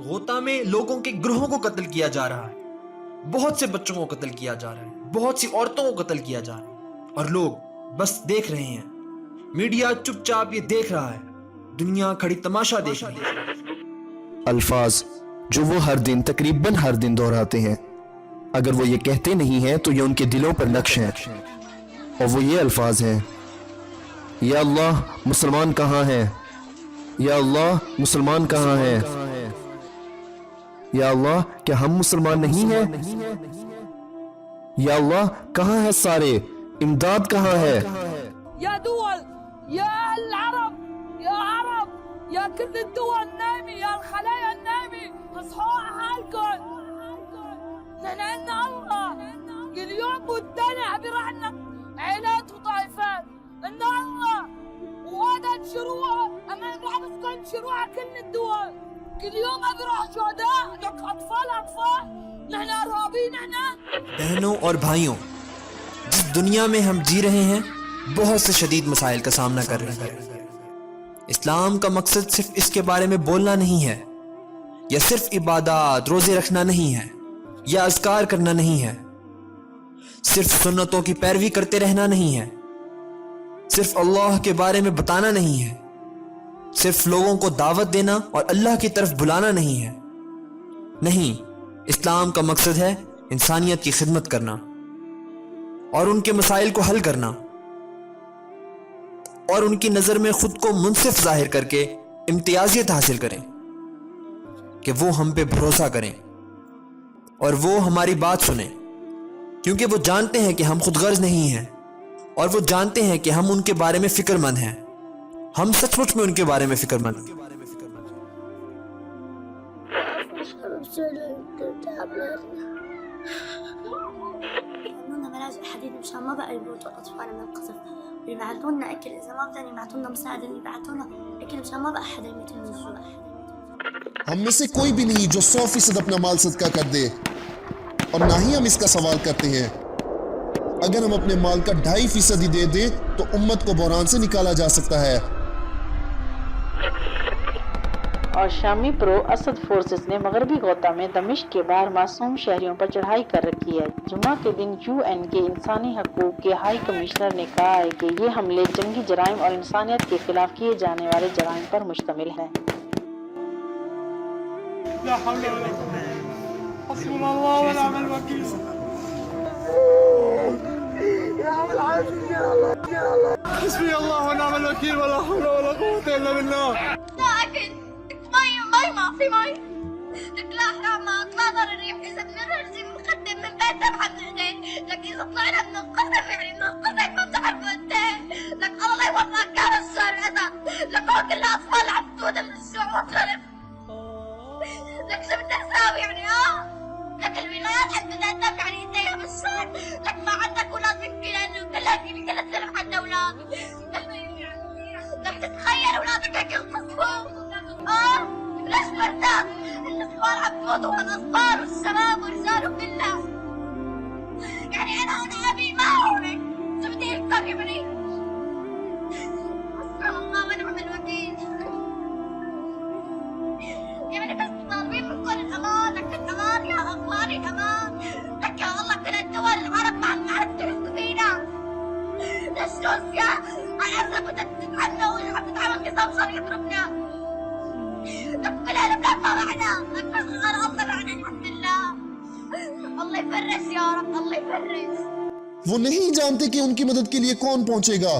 غوطہ میں لوگوں کے گروہوں کو قتل کیا جا رہا ہے، بہت سے بچوں کو قتل کیا جا رہا ہے، بہت سی عورتوں کو قتل کیا جا رہا ہے، اور لوگ بس دیکھ رہے ہیں۔ میڈیا چپ چاپ یہ دیکھ رہا ہے، دنیا کھڑی تماشا دیکھ رہی ہے۔ الفاظ جو وہ ہر دن تقریباً ہر دن دہراتے ہیں، اگر وہ یہ کہتے نہیں ہیں تو یہ ان کے دلوں پر نقش ہیں، اور وہ یہ الفاظ ہیں: یا اللہ مسلمان کہاں ہیں؟ یا اللہ مسلمان کہاں ہیں؟ یا اللہ کیا ہم مسلمان نہیں ہیں؟ یا اللہ کہاں ہیں سارے؟ امداد کہاں ہے؟ يا دول، يا العرب، يا عرب، يا كل الدول النايمة، يا الخلايا النايمة، اصحوا على حالكم. نحن عنا الله كل يوم والتاني عم يرحنا عائلات وطائفات. عنا الله وهذا انشروها، اما نروح نسكن انشروها على كل الدول. كل يوم عم يروح شهداء، لك اطفال اطفال. نحن ارهابيين نحن. بہنوں اور بھائیوں، جس دنیا میں ہم جی رہے ہیں بہت سے شدید مسائل کا سامنا کر رہے ہیں۔ اسلام کا مقصد صرف اس کے بارے میں بولنا نہیں ہے، یا صرف عبادات روزے رکھنا نہیں ہے، یا اذکار کرنا نہیں ہے، صرف سنتوں کی پیروی کرتے رہنا نہیں ہے، صرف اللہ کے بارے میں بتانا نہیں ہے، صرف لوگوں کو دعوت دینا اور اللہ کی طرف بلانا نہیں ہے۔ نہیں، اسلام کا مقصد ہے انسانیت کی خدمت کرنا اور ان کے مسائل کو حل کرنا، اور ان کی نظر میں خود کو منصف ظاہر کر کے امتیازیت حاصل کریں، کہ وہ ہم پہ بھروسہ کریں اور وہ ہماری بات سنیں، کیونکہ وہ جانتے ہیں کہ ہم خود غرض نہیں ہیں، اور وہ جانتے ہیں کہ ہم ان کے بارے میں فکر مند ہیں۔ ہم سچ مچ میں ان کے بارے میں فکر مند ہیں۔ يعطونا ملاجئ حديد مشان ما بقى يموتوا الأطفال من القصف، ويبعثوا لنا أكل إذا ما بدهم يبعثوا لنا مساعدة، يبعثوا لنا أكل مشان ما بقى حدا يموت من الجوع. ہم میں سے کوئی بھی نہیں جو 100% اپنا مال صدقہ کر دے، اور نہ ہی ہم اس کا سوال کرتے ہیں۔ اگر ہم اپنے مال کا 2.5% ہی دے دیں تو امت کو بحران سے نکالا جا سکتا ہے۔ اور شامی پرو اسد فورسز نے مغربی غوطہ میں دمشق کے باہر معصوم شہریوں پر چڑھائی کر رکھی ہے۔ جمعہ کے دن UN کے انسانی حقوق کے ہائی کمشنر نے کہا ہے کہ یہ حملے جنگی جرائم اور انسانیت کے خلاف کیے جانے والے جرائم پر مشتمل ہیں۔ لا حول ولا قوة، حسبنا الله ونعم الوكيل. يا عم العافية يا الله يا الله، حسبي الله ونعم الوكيل، ولا حول ولا قوة إلا بالله. لا أكل، مي ما في مي، لك لا حرامات لا ضرر، إذا بنرجع نقدم من بيتنا بحمدين، لك إذا طلعنا من القصف يعني من القصف ما بتعرفوا أنت، لك الله يوفقك كان الشر أسد، لك هو كل الأطفال عم تموت من الجوع والخرف، لك شو بدك تساوي يعني لك الولايات عم تدافع يعني ايديها بالشر، لك ما عندك اولاد مسكين لانه كل السنة عندنا اولاد، لك تتخيل اولادك هيك ينقصفوا ليش مرتاح؟ الاطفال عم تموتوا من الاصغار والشباب والرجال وكلها، يعني انا هون ابي ما هون، شو بدي اكثر يعني؟ حسبنا الله ونعم الوكيل. يعني بس طالبين من كل الامان، لك الامان يا اخواني الامان، لك يا الله كل الدول العرب ما عم تحسوا فينا، ليش روسيا على اساس بدك تتعنى وعم تتعامل نظام صار يضربنا، لك كل هالبلاد ما معنا، لك بس انا الله معنا الحمد لله. الله يفرج يا رب، الله يفرج. وہ نہیں جانتے کہ ان کی مدد کے لیے کون پہنچے گا،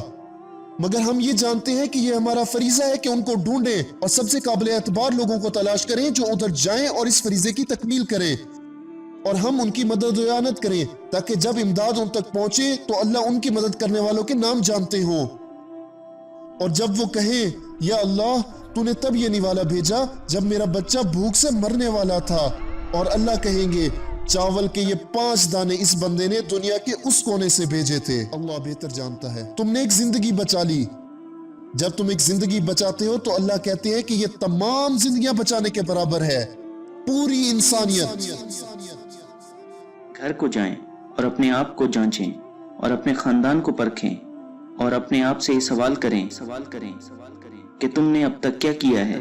مگر ہم یہ جانتے ہیں کہ یہ ہمارا فریضہ ہے کہ ان کو ڈھونڈیں اور سب سے قابل اعتبار لوگوں کو تلاش کریں جو ادھر جائیں اور اس فریضے کی تکمیل کریں، اور ہم ان کی مدد و اعانت کریں تاکہ جب امداد ان تک پہنچے تو اللہ ان کی مدد کرنے والوں کے نام جانتے ہوں۔ اور جب وہ کہیں یا اللہ تو نے تب یہ نوالا بھیجا جب میرا بچہ بھوک سے مرنے والا تھا، اور اللہ کہیں گے چاول کے یہ 5 دانے اس بندے نے دنیا کے اس کونے سے بھیجے تھے، اللہ بہتر جانتا ہے۔ تم نے ایک زندگی بچا لی، جب تم ایک زندگی بچاتے ہو تو اللہ کہتے ہیں کہ یہ تمام زندگیاں بچانے کے برابر ہے، پوری انسانیت۔ گھر کو جائیں اور اپنے آپ کو جانچیں اور اپنے خاندان کو پرکھیں اور اپنے آپ سے یہ سوال کریں کہ تم نے اب تک کیا کیا ہے۔